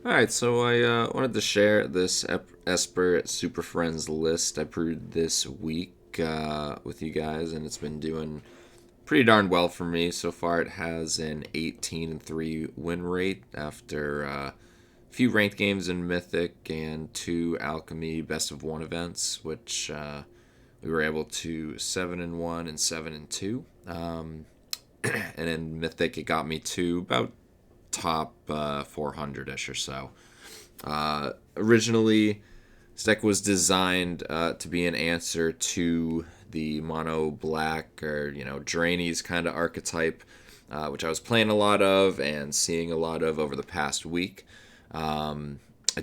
Alright, so I wanted to share this Esper Superfriends list I brewed this week with you guys, and it's been doing pretty darn well for me. So far, it has an 18-3 win rate after a few ranked games in Mythic and two Alchemy Best-of-1 events, which we were able to 7-1 and 7-2. And in Mythic, it got me to about top 400-ish or so. Originally, this deck was designed to be an answer to the mono black or Draineyz kind of archetype, which I was playing a lot of and seeing a lot of over the past week. I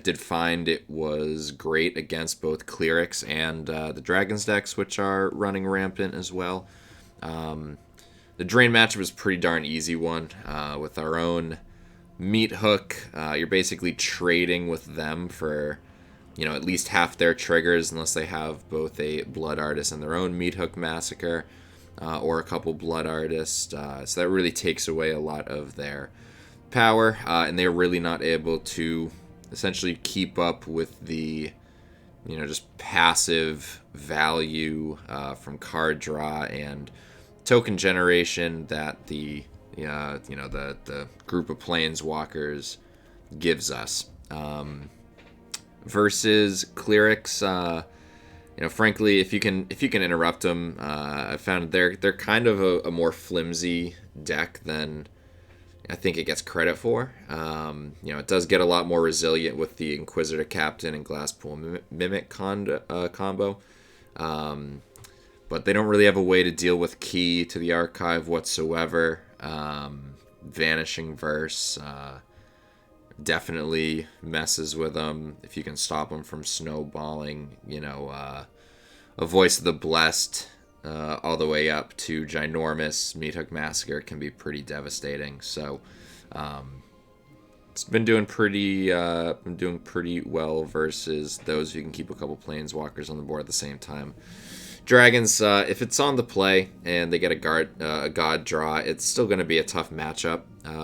did find it was great against both Clerics and the Dragons decks, which are running rampant as well. The Drain matchup was a pretty darn easy one with our own Meat Hook. You're basically trading with them for at least half their triggers, unless they have both a Blood Artist and their own Meat Hook Massacre, or a couple Blood Artists. So that really takes away a lot of their power, and they're really not able to essentially keep up with the just passive value from card draw and token generation that the group of planeswalkers gives us. Versus Clerics, frankly, if you can interrupt them, I found they're kind of a more flimsy deck than I think it gets credit for. It does get a lot more resilient with the Inquisitor Captain and Glasspool Mimic combo. But they don't really have a way to deal with Key to the Archive whatsoever. Vanishing Verse definitely messes with them. If you can stop them from snowballing, a Voice of the Blessed all the way up to ginormous Meat Hook Massacre can be pretty devastating. So it's been doing pretty well versus those who can keep a couple Planeswalkers on the board at the same time. Dragons, if it's on the play and they get a god draw, it's still going to be a tough matchup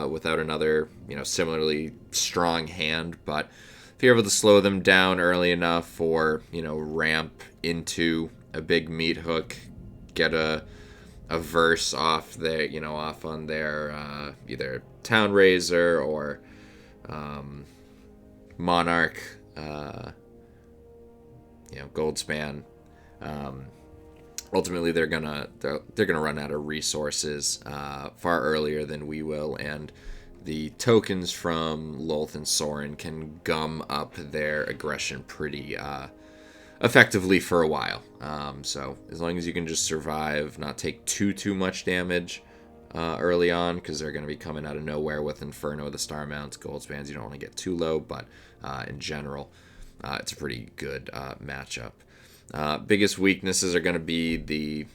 without another similarly strong hand. But if you're able to slow them down early enough, or ramp into a big Meat Hook, get a verse off their off on their either Town Raiser or Monarch, Goldspan. Ultimately, they're gonna run out of resources far earlier than we will, and the tokens from Lolth and Sorin can gum up their aggression pretty effectively for a while. So as long as you can just survive, not take too much damage early on, because they're going to be coming out of nowhere with Inferno, the Star Mounts, Goldspans. You don't want to get too low, but in general, it's a pretty good matchup. Biggest weaknesses are going to be the,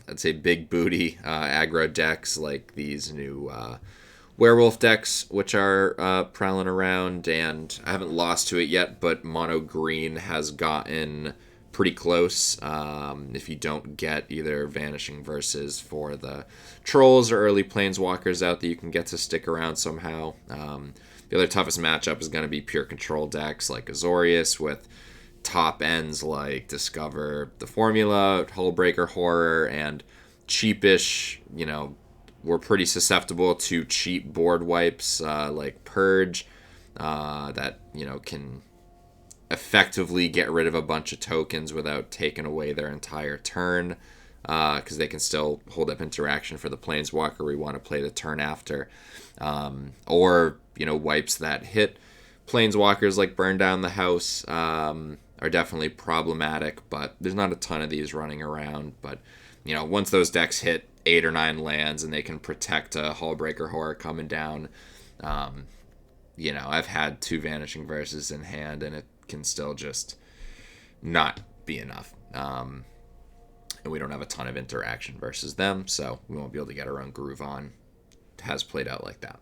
I'd say big booty aggro decks like these new werewolf decks, which are prowling around, and I haven't lost to it yet, but mono green has gotten pretty close. If you don't get either Vanishing Verses for the trolls or early planeswalkers out that you can get to stick around somehow. The other toughest matchup is going to be pure control decks like Azorius with top ends like Discover the Formula, Hullbreaker Horror, and cheapish, we're pretty susceptible to cheap board wipes like Purge that, can effectively get rid of a bunch of tokens without taking away their entire turn, because they can still hold up interaction for the Planeswalker we want to play the turn after. Or, wipes that hit Planeswalkers like Burn Down the House are definitely problematic, but there's not a ton of these running around. But, once those decks hit 8 or 9 lands and they can protect a Hullbreaker Horror coming down, I've had 2 Vanishing Verses in hand, and it can still just not be enough. And we don't have a ton of interaction versus them, so we won't be able to get our own groove on. It has played out like that.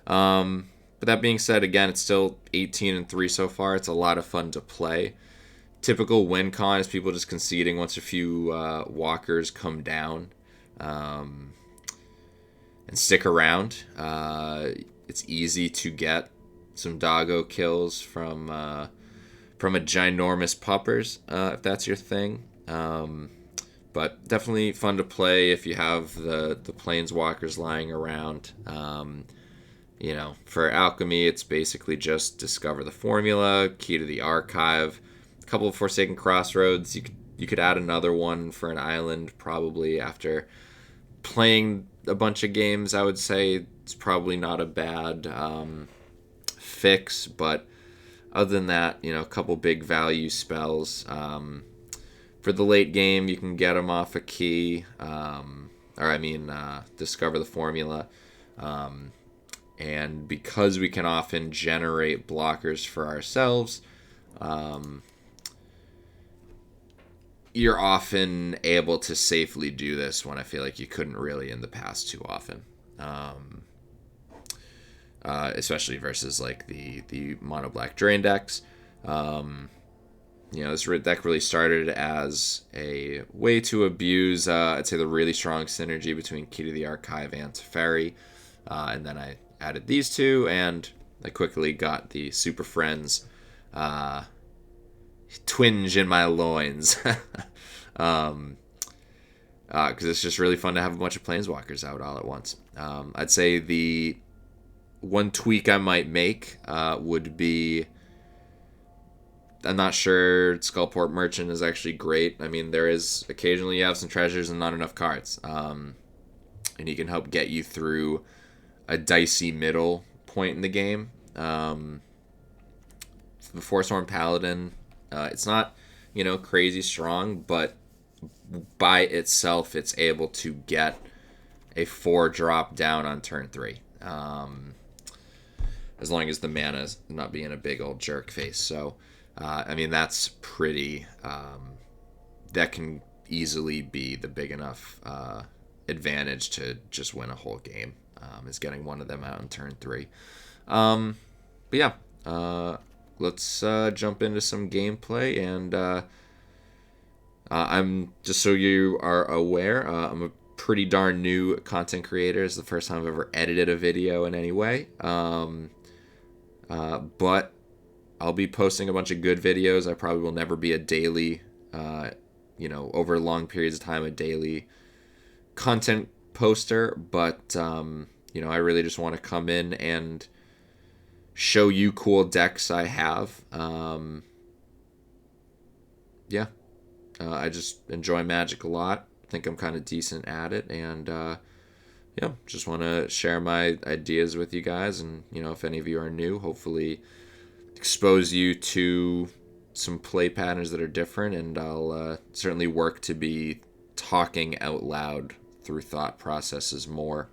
But that being said, again, it's still 18-3 so far. It's a lot of fun to play. Typical win con is people just conceding once a few walkers come down and stick around. It's easy to get some doggo kills from a ginormous puppers, if that's your thing. But definitely fun to play if you have the planeswalkers lying around. You know, for alchemy, it's basically just discover the formula, key to the archive, a couple of Forsaken Crossroads. You could add another one for an island probably after playing a bunch of games. I would say it's probably not a bad fix, but other than that, you know, a couple big value spells. For the late game, you can get them off a key, discover the formula. And because we can often generate blockers for ourselves, you're often able to safely do this when I feel like you couldn't really in the past too often. Especially versus like the mono black drain decks. You know, this deck really started as a way to abuse, I'd say, the really strong synergy between Key to the Archive and Teferi. And then I added these two, and I quickly got the Superfriends twinge in my loins. Because it's just really fun to have a bunch of planeswalkers out all at once. I'd say the one tweak I might make would be, I'm not sure Skullport Merchant is actually great. I mean, there is occasionally you have some treasures and not enough cards. And he can help get you through a dicey middle point in the game. The Forsworn Paladin, it's not, you know, crazy strong, but by itself, it's able to get a 4-drop down on turn 3. As long as the mana's not being a big old jerk face. So, I mean, that's pretty... that can easily be the big enough advantage to just win a whole game, is getting one of them out in turn 3. But yeah, let's jump into some gameplay. And I'm, just so you are aware, I'm a pretty darn new content creator. It's the first time I've ever edited a video in any way. But I'll be posting a bunch of good videos. I probably will never be a daily, over long periods of time, a daily content poster. But, I really just want to come in and show you cool decks I have. I just enjoy Magic a lot. I think I'm kind of decent at it. And, just want to share my ideas with you guys. And, if any of you are new, hopefully expose you to some play patterns that are different. And I'll certainly work to be talking out loud through thought processes more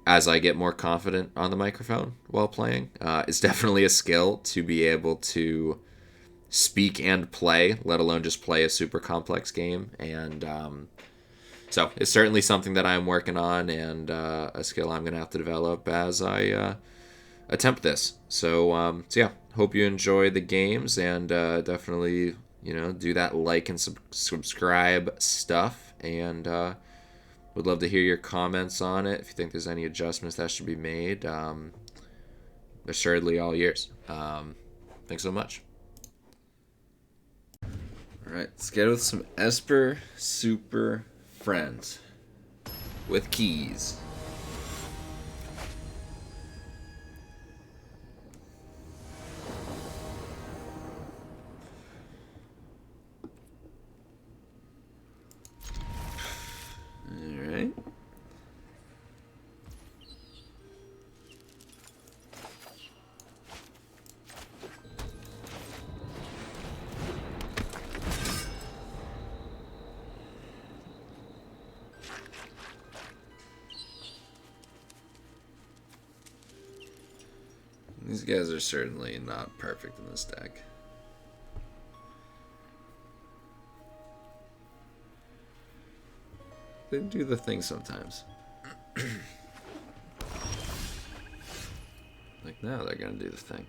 as I get more confident on the microphone while playing. It's definitely a skill to be able to speak and play, let alone just play a super complex game. And so it's certainly something that I'm working on, and a skill I'm going to have to develop as I attempt this. So yeah, hope you enjoy the games, and definitely, do that like and subscribe stuff. And would love to hear your comments on it. If you think there's any adjustments that should be made, assuredly all ears. Thanks so much. Alright, let's get with some Esper Super Friends with keys. Alright. These guys are certainly not perfect in this deck. They do the thing sometimes. Like now they're gonna do the thing.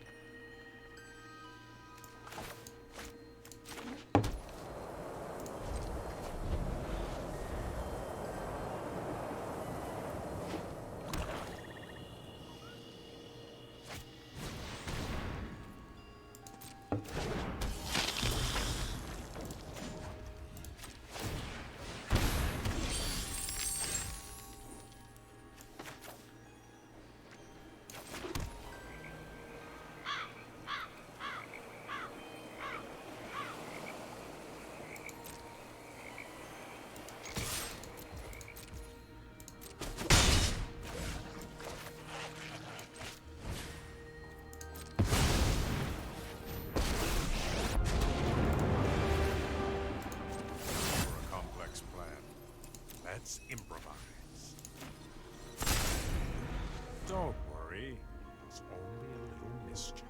mischief.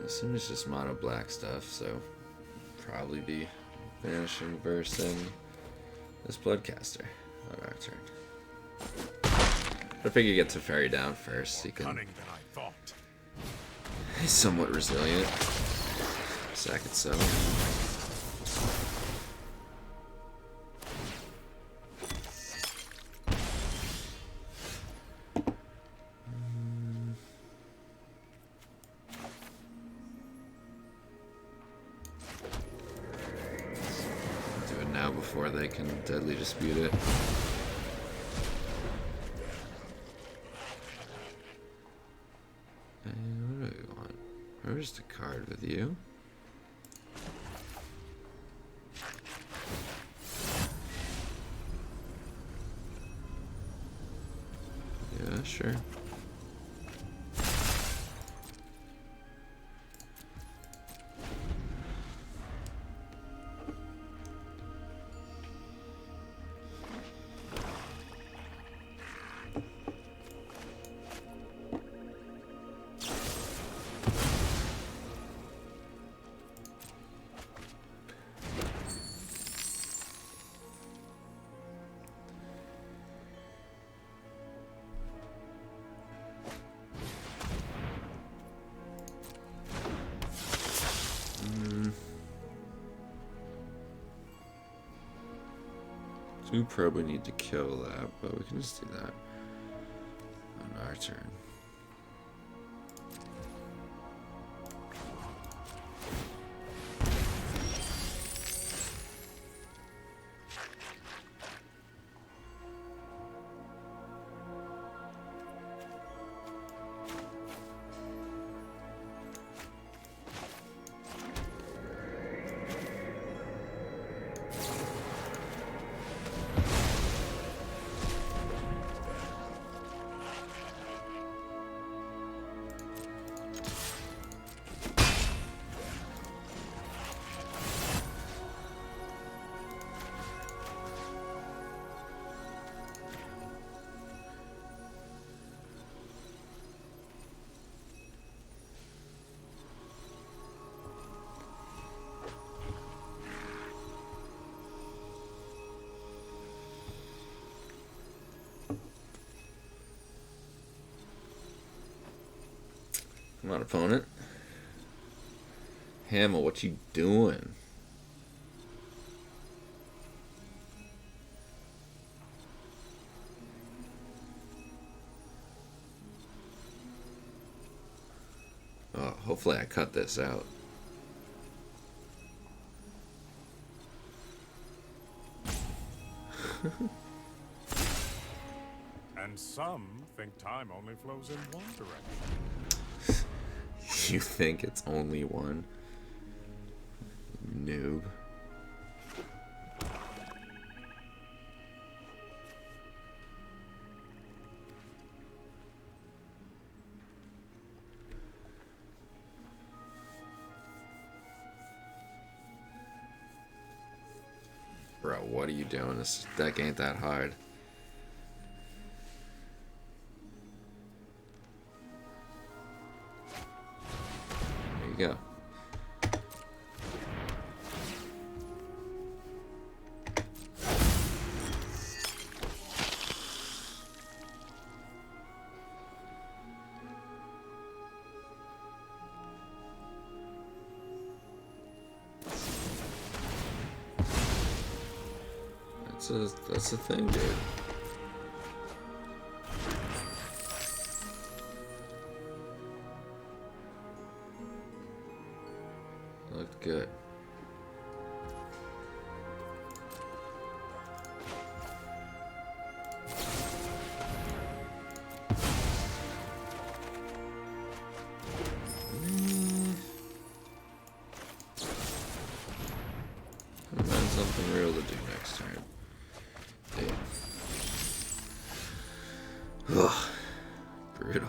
This is just mono black stuff, so probably be vanishing versing this Bloodcaster on our turn. I figure he gets a fairy down first. He can. Cunning than I thought. He's somewhat resilient. Sack it so. Before they can deadly dispute it. And what do we want? Where's the card with you? Yeah, sure. We probably need to kill that, but we can just do that on our turn. Come on, opponent. Hamill, what you doing? Oh, hopefully I cut this out. And some think time only flows in one direction. You think it's only one? Noob. Bro, what are you doing? This deck ain't that hard. There you go. That's the thing, dude. Looked good. Find something real to do next turn. Ugh, brutal.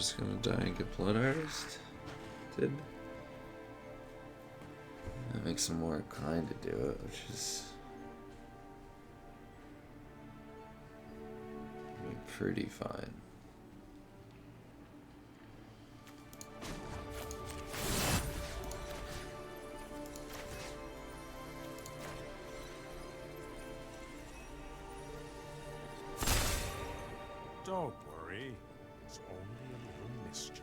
just gonna die and get Blood Artist? That makes him more inclined to do it, which is pretty fine. Don't worry, it's only a little mischief.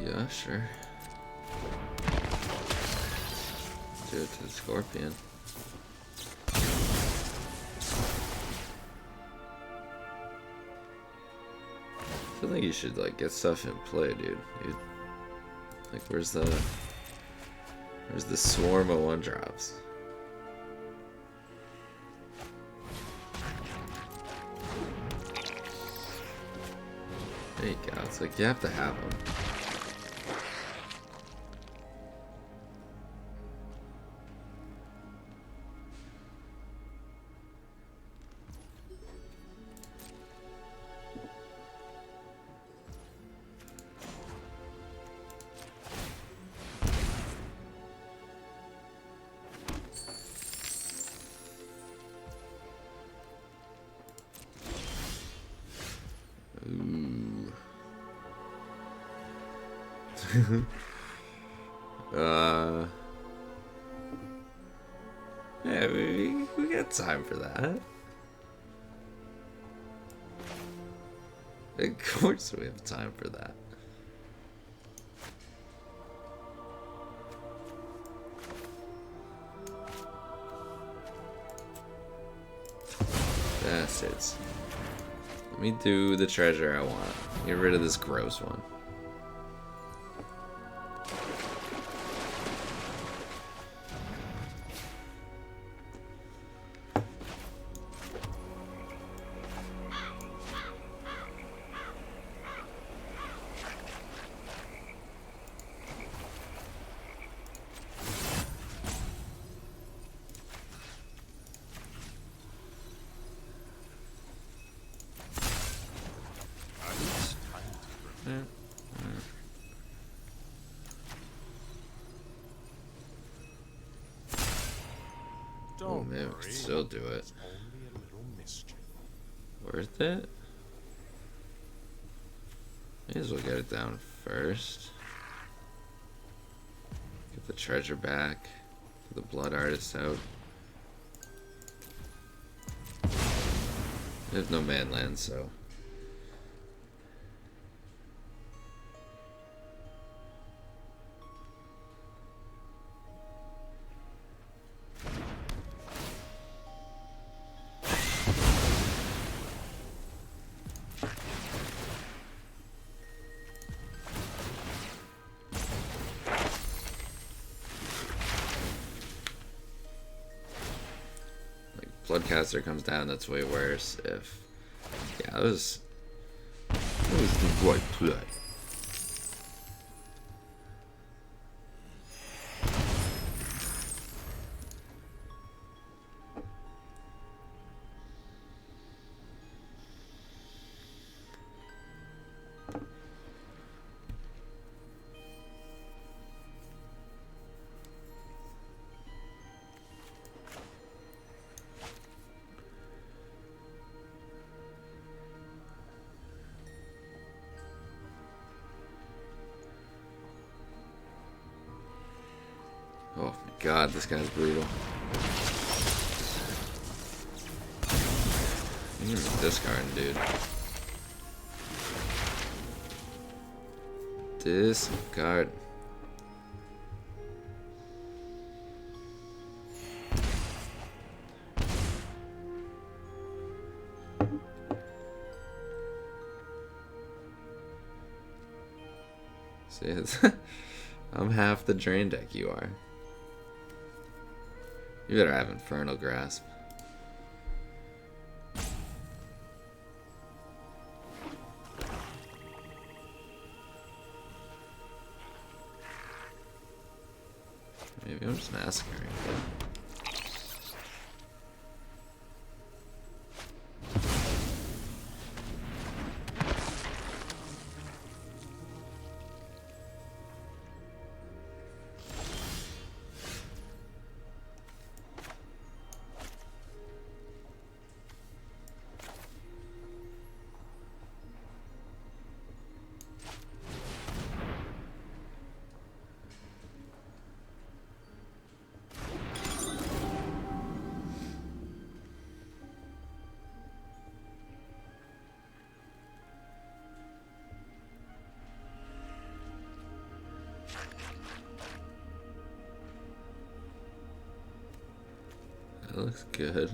Yeah, sure. Do it to the Scorpion. I feel like you should like get stuff in play, dude. Like, where's the swarm of 1-drops? There you go. It's like you have to have them. Yeah, we got time for that. Of course we have time for that. Bastards. Let me do the treasure I want. Get rid of this gross one. Oh man, we can still do it. Worth it? May as well get it down first. Get the treasure back. Get the blood artist out. We have no manland, so. Bloodcaster comes down, that's way worse. If yeah, that was the right play. Oh my god, this guy's brutal. You're discarding, dude. Discard. See, I'm half the drain deck you are. You better have Infernal Grasp. Maybe I'm just massacring. That looks good.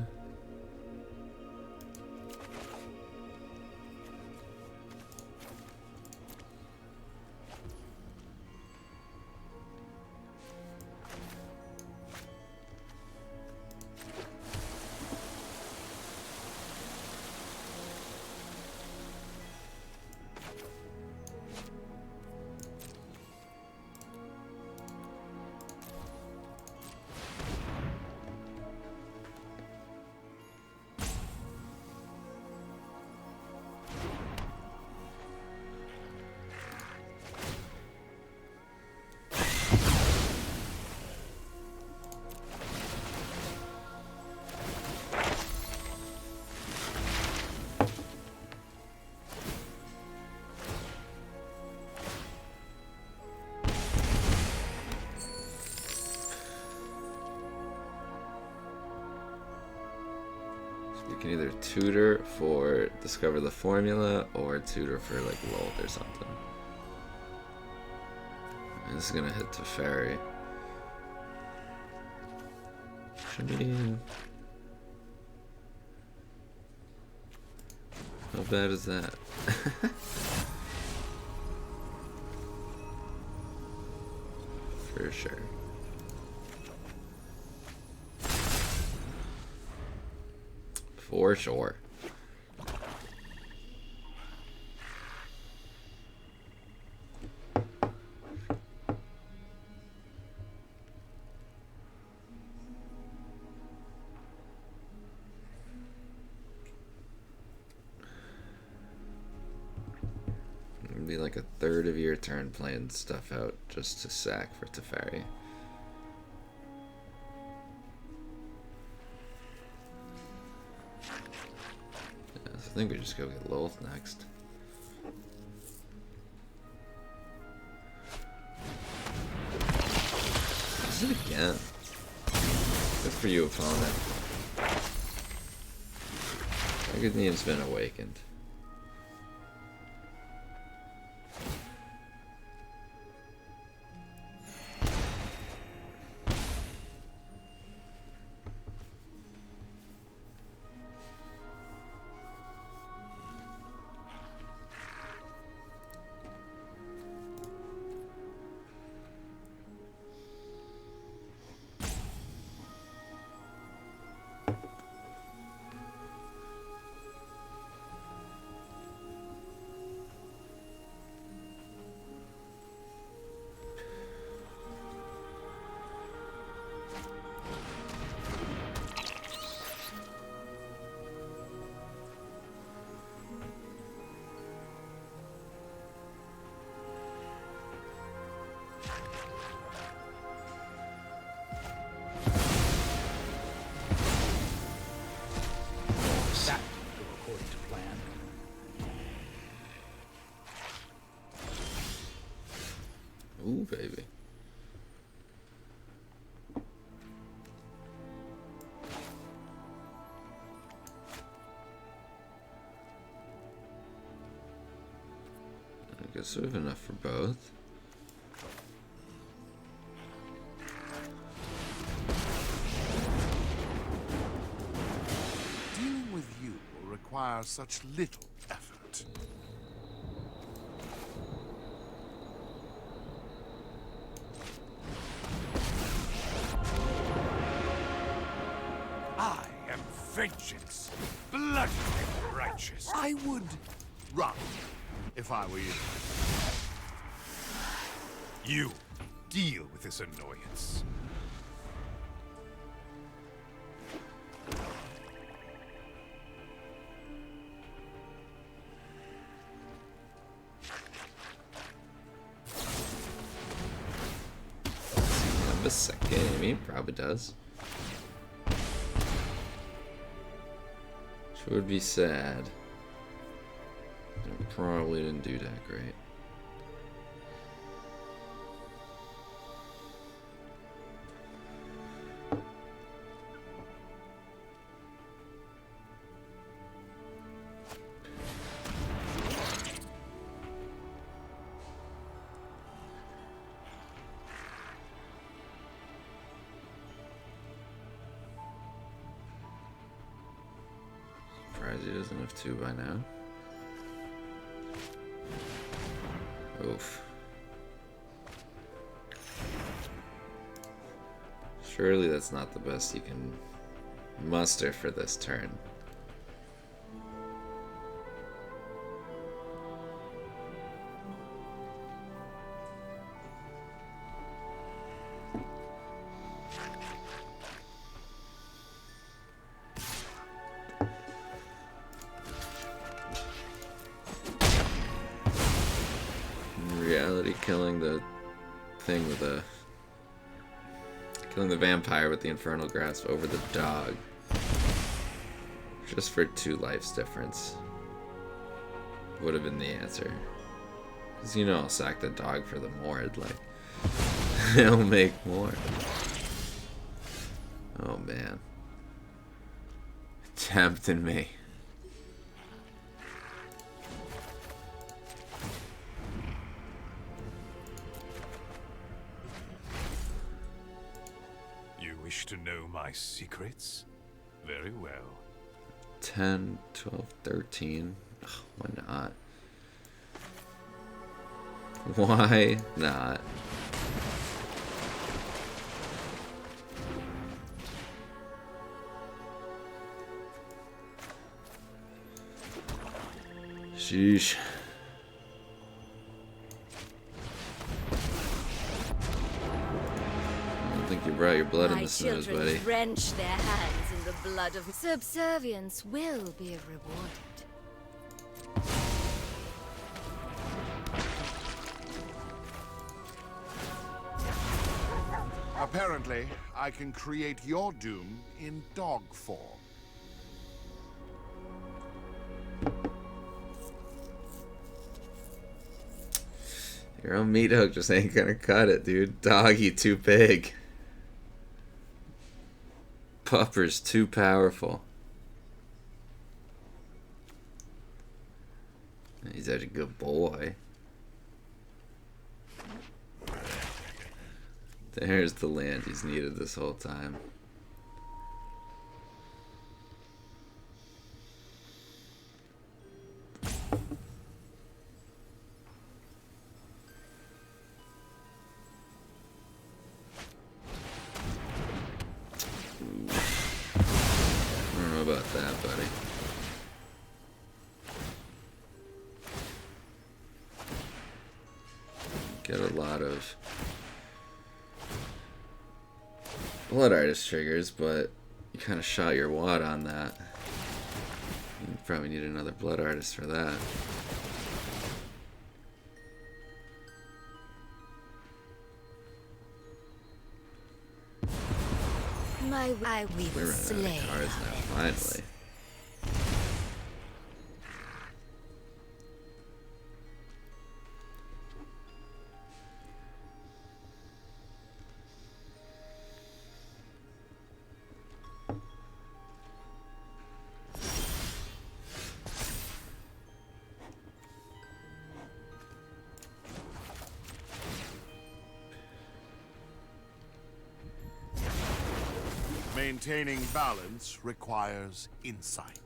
You can either tutor for discover the formula or tutor for like Lult or something. And this is gonna hit to Fairy. I mean, how bad is that? For sure. For sure. It'd be like a third of your turn playing stuff out just to sack for Teferi. I think we just go get Lilith next. This is it again. Good for you, opponent. Aghanim been awakened. Ooh, baby. I guess we have enough for both. Dealing with you will require such little effort. vengeance, bloody righteous. I would run if I were you. You deal with this annoyance. A second, I mean, probably does. Which would be sad. It probably didn't do that great. Surprised he doesn't have 2 by now. Oof. Surely that's not the best you can muster for this turn. Killing the thing with a... Killing the vampire with the Infernal Grasp over the dog. Just for 2 lives difference. Would have been the answer. Because you know I'll sack the dog for the Mord, like... It'll make more. Oh man. Tempting me. Wish to know my secrets? Very well. 10, 12, 13. Ugh, why not? Why not? Sheesh. I think you brought your blood in the snows, buddy. My children wrench their hands in the blood of subservience will be rewarded. Apparently, I can create your doom in dog form. Your own meat hook just ain't gonna cut it, dude. Doggy too big. Pupper's too powerful. He's such a good boy. There's the land he's needed this whole time. I don't know about that, buddy. Get a lot of Blood Artist triggers, but you kind of shot your wad on that. You probably need another Blood Artist for that. We will slay. We're running out of cards now, finally. Maintaining balance requires insight.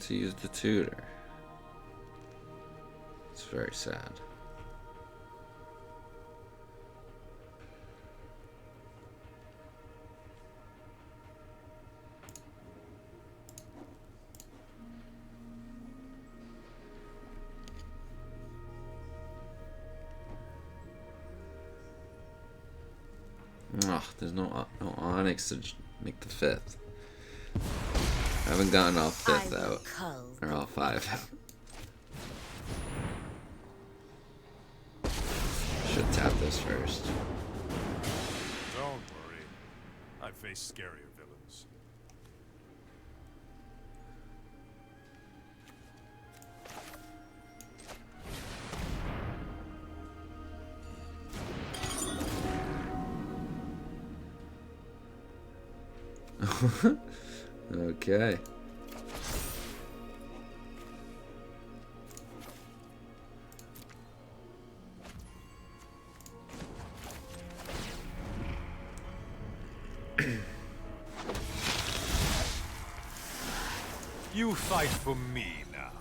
get to use the tutor. It's very sad. Ugh, there's no Onyx to make the 5th. I haven't gotten all 5th out. Or all 5 out. Should tap this first. Don't worry. I face scarier villains. Okay. You fight for me now.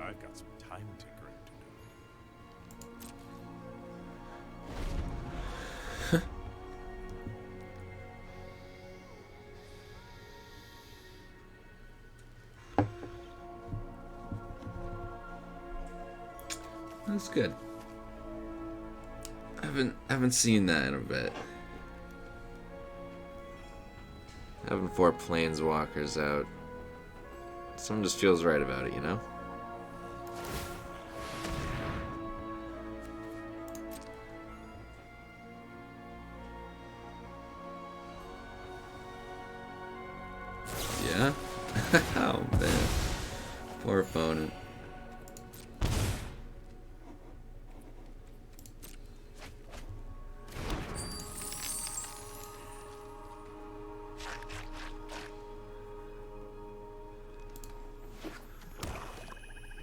I've got some time tinkering to do. That's good. I haven't seen that in a bit. Having 4 planeswalkers out. Something just feels right about it, you know? Yeah? Oh man. Poor opponent.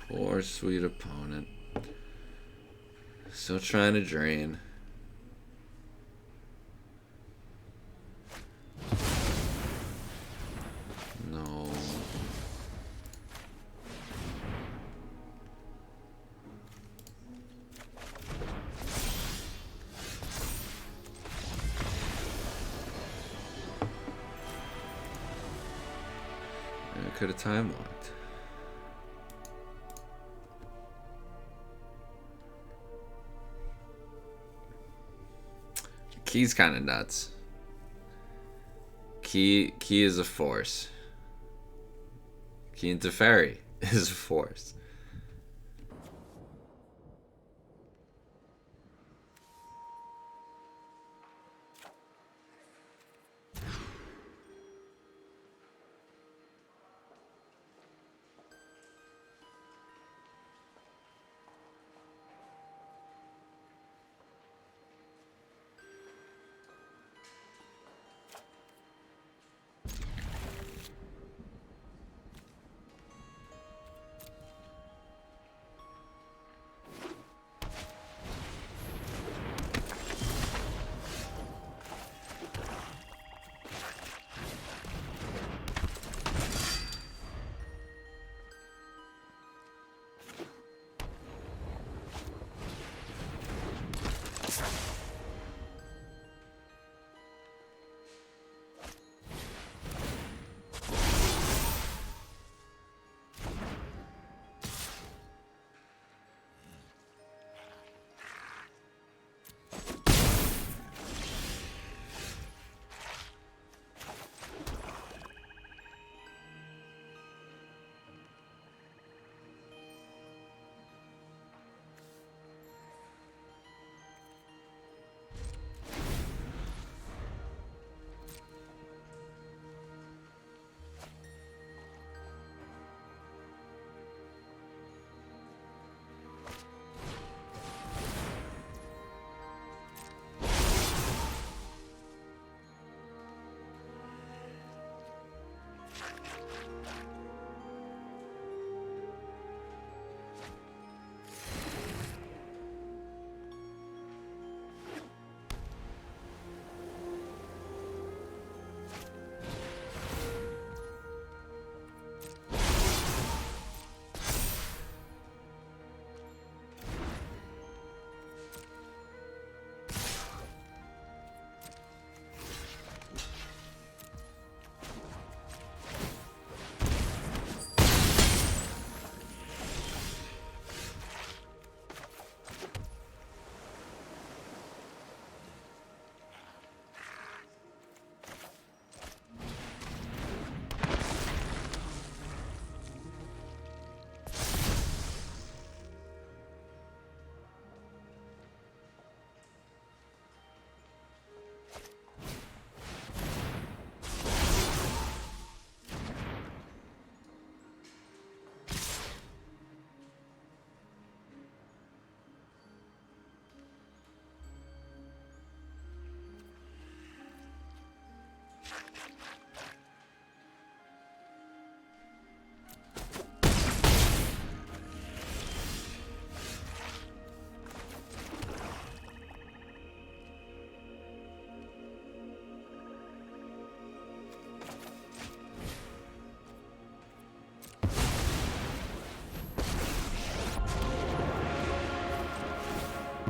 Poor sweet opponent. Still trying to drain. No. I could have time locked. Key's kind of nuts. Key is a force. Key into Fairy is a force.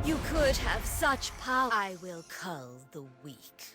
You could have such power. I will cull the weak.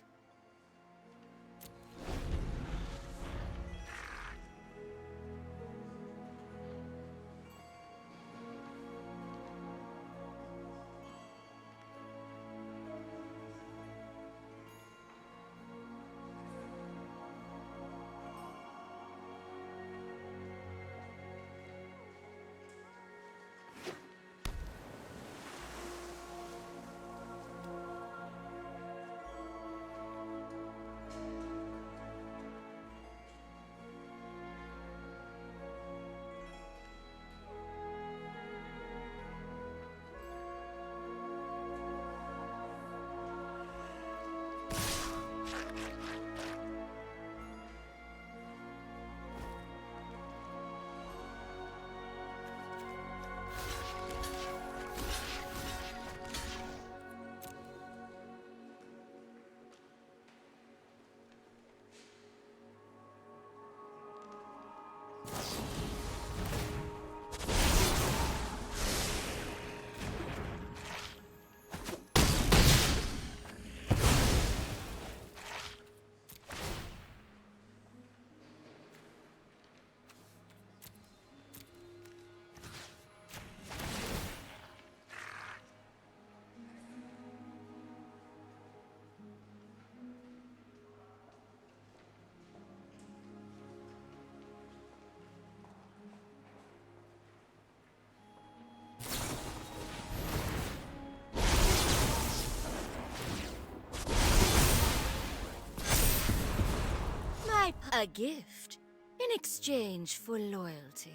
A gift in exchange for loyalty.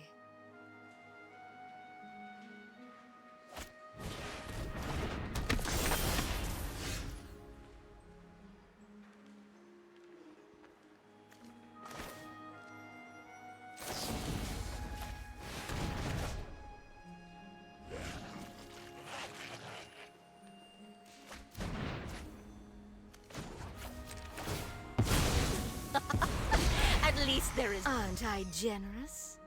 At least there is. Aren't I generous?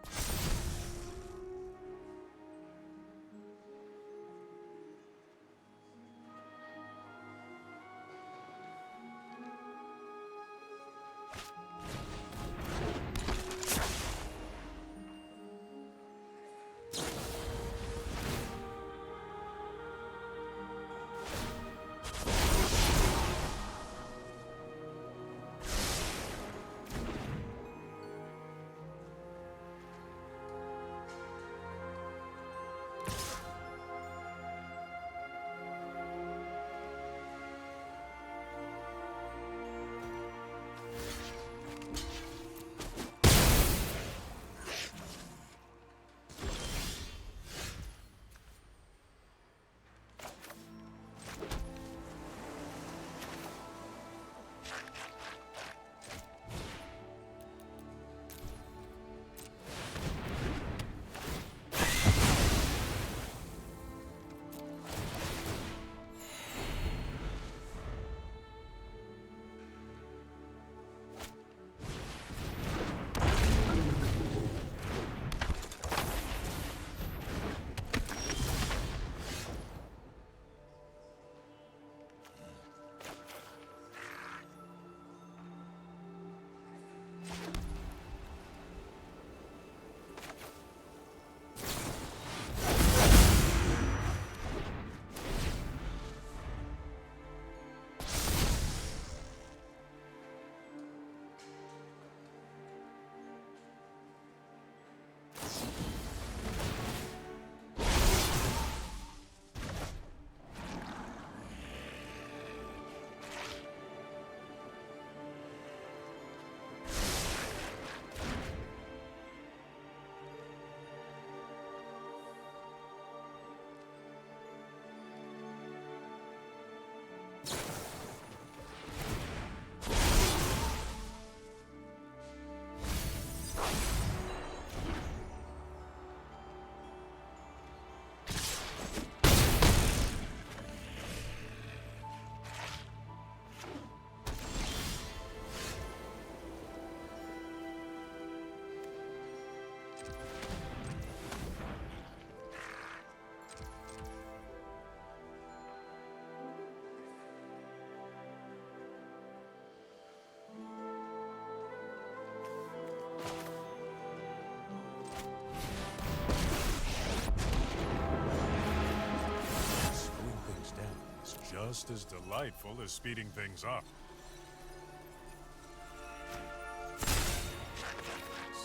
just as delightful as speeding things up.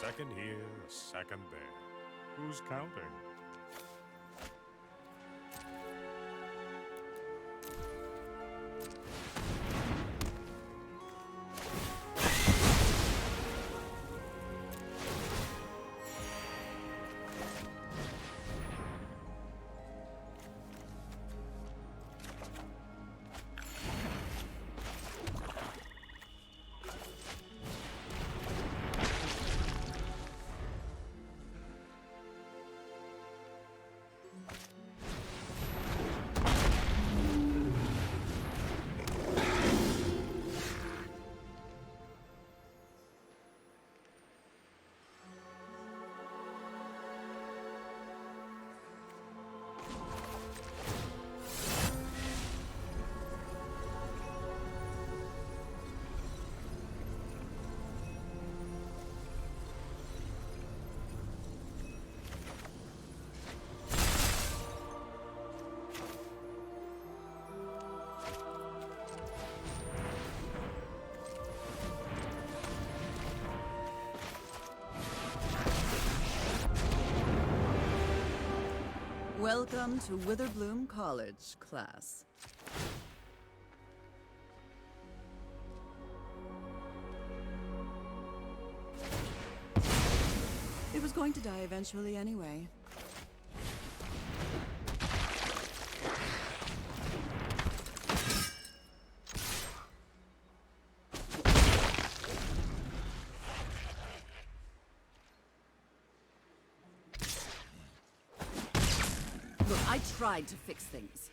Second here, a second there. Who's counting? Welcome to Witherbloom College, class. It was going to die eventually anyway. Look, I tried to fix things.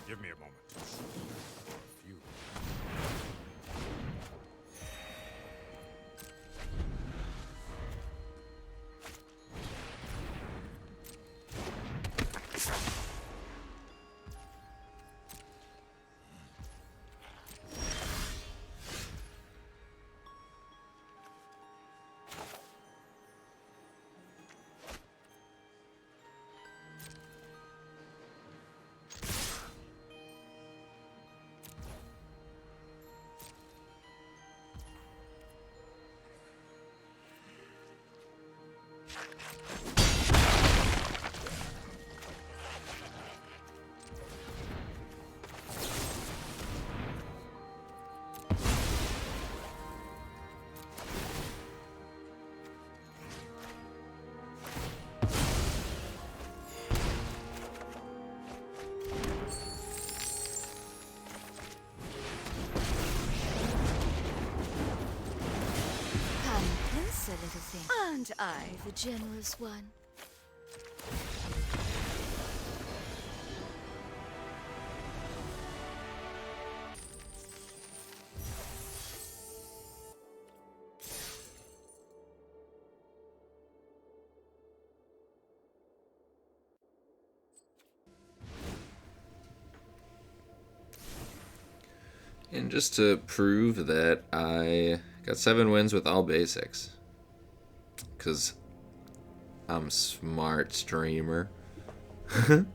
Give me a moment. Phew. A little thing. Aren't I the generous one? And just to prove that I got 7 wins with all basics. Because I'm a smart streamer. The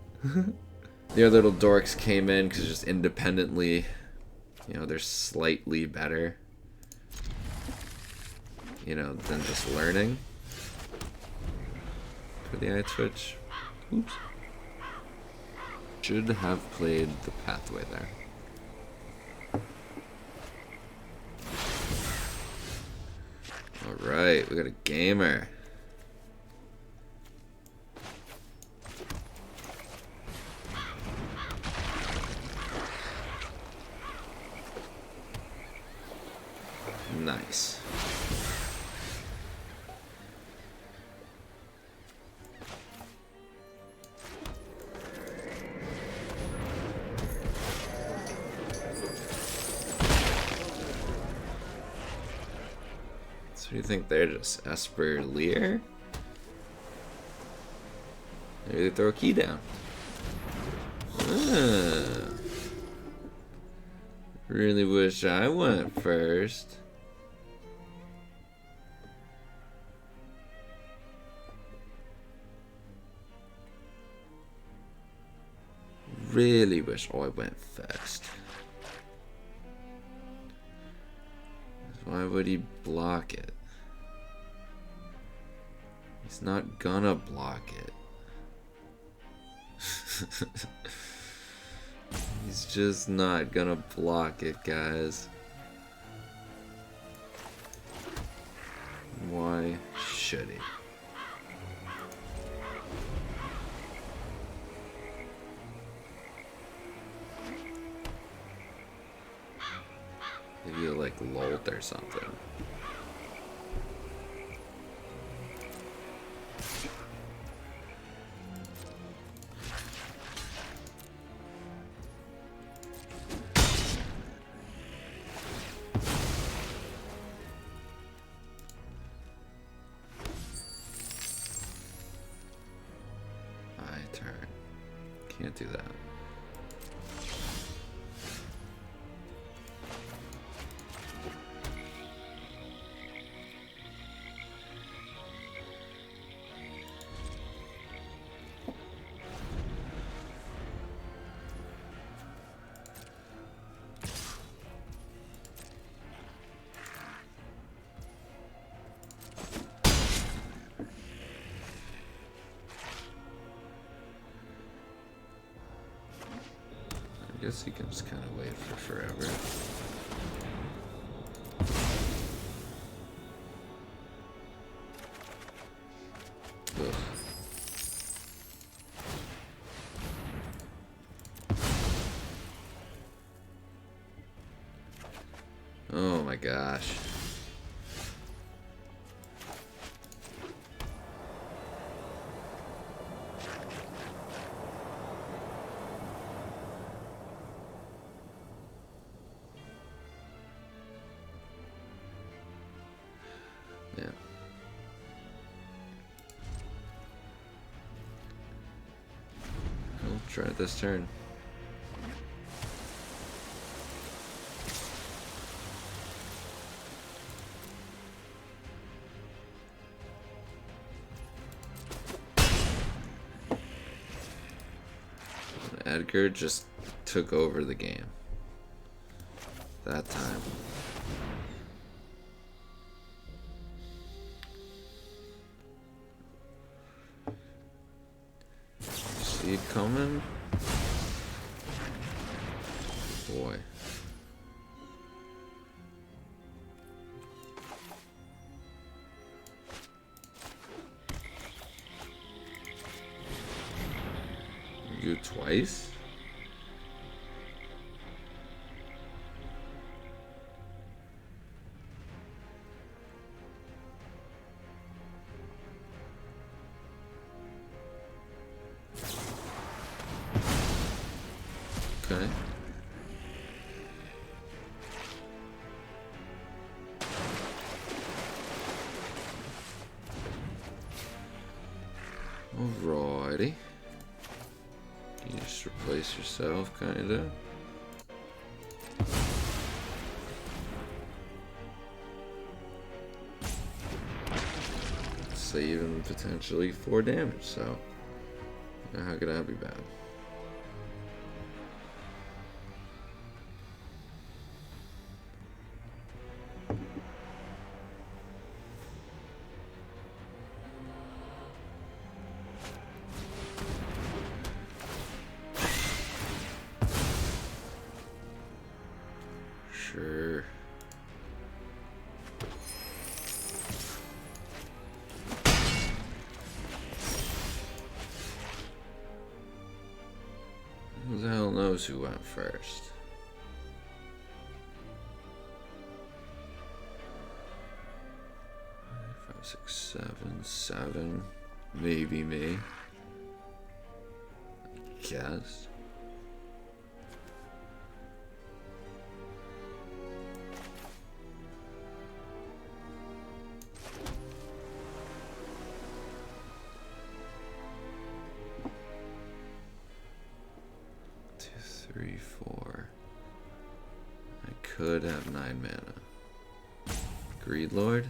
other little dorks came in because just independently, you know, they're slightly better, you know, than just learning. For the eye twitch. Oops. Should have played the pathway there. Alright, we got a gamer. do you think they're just Esper Lear? Maybe they throw a key down. Really wish I went first. Really wish I went first. Why would he block it? He's not gonna block it. He's just not gonna block it, guys. Why should he? Maybe like Lolt or something. Turn. Can't do that. I guess he can just kind of wait for forever. Ugh. Oh my gosh. Yeah. I'll try it this turn. Edgar just took over the game that time. See it coming? Boy. You twice? Okay. Alrighty. You just replace yourself, kinda. Saving potentially 4 damage, so how could that be bad? Sure. Who the hell knows who went first? Five, six, seven, 7. Maybe me. I guess. 3, 4. I could have 9 mana. Greed Lord.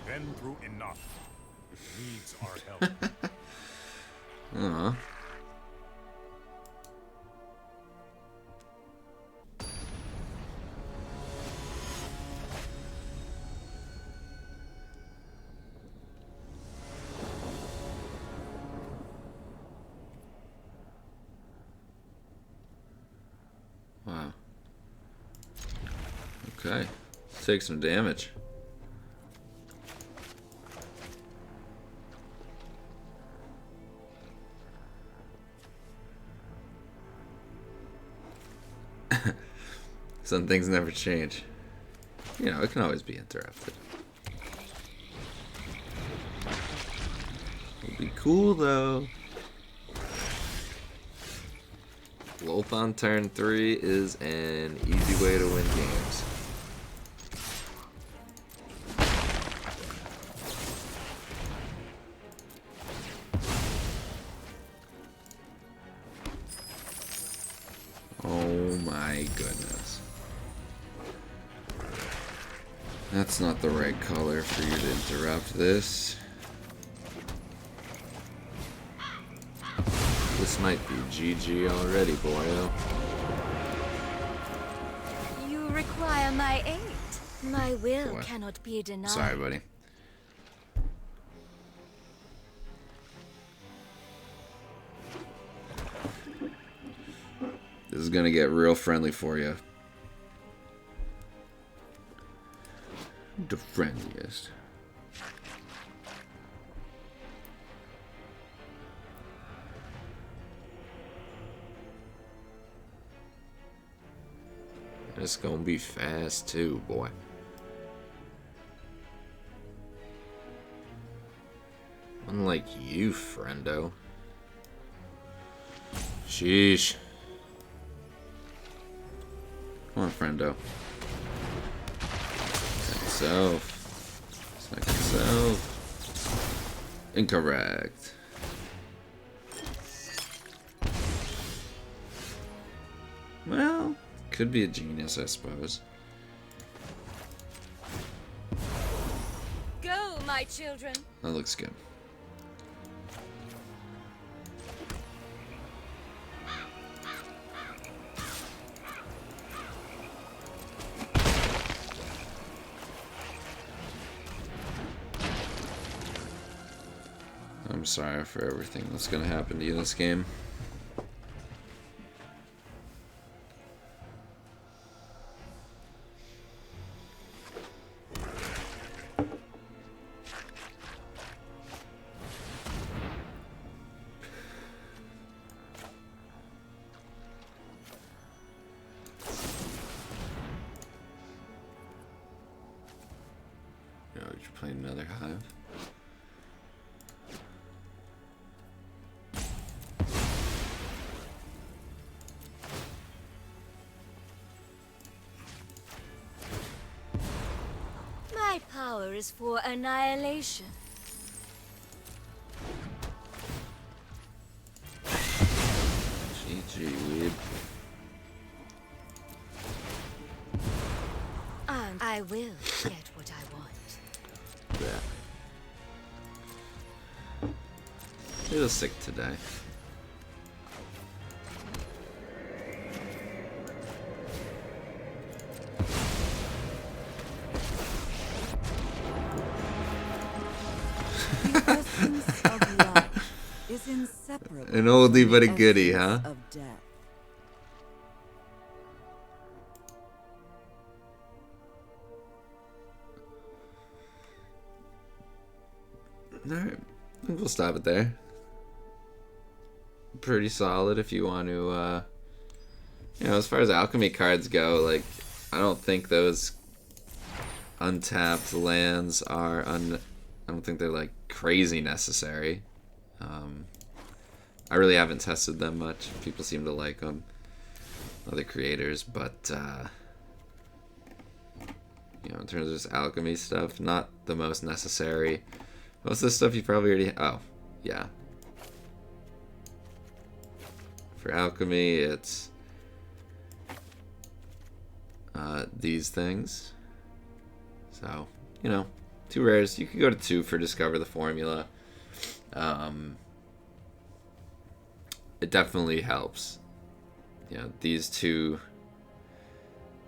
Been through enough. It needs our help. Aw. Wow. Okay. Let's take some damage. Some things never change. You know, it can always be interrupted. It'll be cool though. Lolth on turn 3 is an easy way to win games. Oh my goodness. That's not the right color for you to interrupt this. This might be GG already, boyo. You require my aid. My will What? cannot be denied. Sorry, buddy. This is gonna get real friendly for you. The friendliest. It's gonna be fast too, boy. Unlike you, friendo. Sheesh. Come on, friendo. Self. Second self. Incorrect. Well, could be a genius, I suppose. Go, my children. That looks good. I'm sorry for everything that's gonna happen to you in this game. You're playing another hive. My power is for annihilation. GG, weeb. And I will get what I want. Yeah. He was sick today. The essence of life is inseparable An oldie from but a the goodie, essence huh? of death. Alright, I think we'll stop it there. Pretty solid if you want to, you know, as far as alchemy cards go, like, I don't think those untapped lands are, I don't think they're, like, crazy necessary. I really haven't tested them much. People seem to like them, other creators, but, you know, in terms of just alchemy stuff, not the most necessary. Most of this stuff you probably already... Oh, yeah. For alchemy, it's these things. So, you know, 2 rares. You could go to 2 for Discover the Formula. It definitely helps. You know,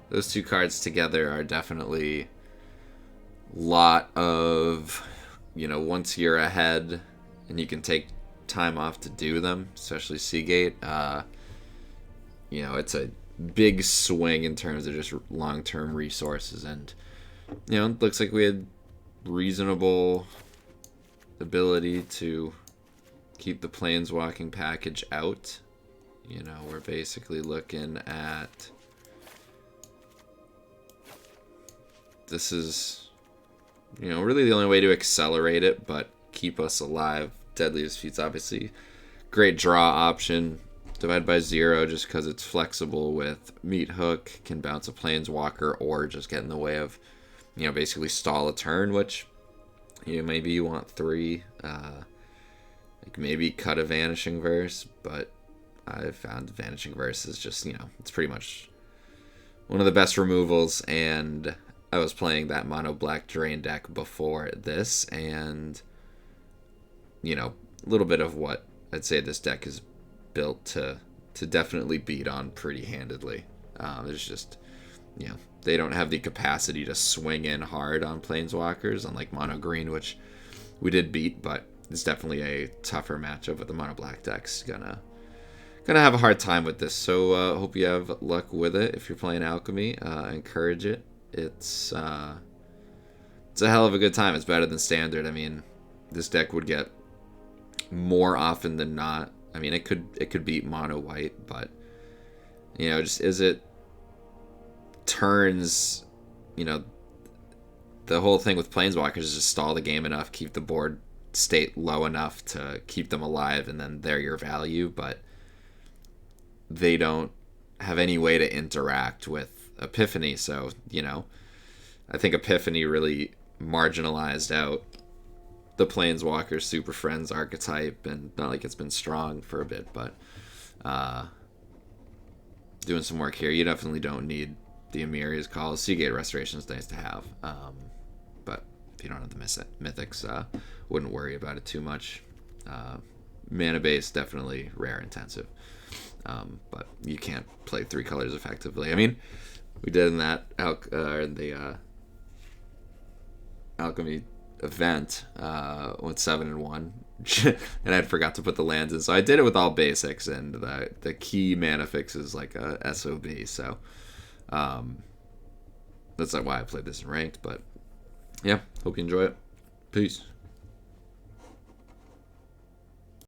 those two cards together are definitely a lot of... You know, once you're ahead and you can take time off to do them, especially Seagate, you know, it's a big swing in terms of just long-term resources. And, you know, it looks like we had reasonable ability to keep the Planeswalking package out. You know, we're basically looking at... This is... You know, really the only way to accelerate it, but keep us alive. Deadly Disputes, obviously. Great draw option. Divide by 0 just because it's flexible with Meat Hook. Can bounce a Planeswalker or just get in the way of, you know, basically stall a turn, which, you know, maybe you want 3. Like maybe cut a Vanishing Verse, but I've found Vanishing Verse is just, you know, it's pretty much one of the best removals, and... I was playing that mono black drain deck before this, and, you know, a little bit of what I'd say this deck is built to definitely beat on pretty handedly. There's just, you know, they don't have the capacity to swing in hard on Planeswalkers, unlike mono green, which we did beat, but it's definitely a tougher matchup with the mono black deck's gonna have a hard time with this. So hope you have luck with it. If you're playing Alchemy, encourage it. It's a hell of a good time. It's better than Standard. I mean, this deck would get more often than not. I mean, it could beat mono white, but, you know, just as it turns, you know, the whole thing with Planeswalkers is just stall the game enough, keep the board state low enough to keep them alive, and then they're your value, but they don't have any way to interact with Epiphany. So, you know, I think Epiphany really marginalized out the Planeswalker Super Friends archetype, and not like it's been strong for a bit, but doing some work here. You definitely don't need the Amiri's Call. Seagate Restoration is nice to have, but if you don't have the mythics, wouldn't worry about it too much. Mana base, definitely rare intensive. But you can't play 3 colors effectively. I mean, we did in that the Alchemy event, went 7-1, and I forgot to put the lands in. So I did it with all basics, and the key mana fix is like a SOB. So that's not why I played this in ranked. But yeah, hope you enjoy it. Peace.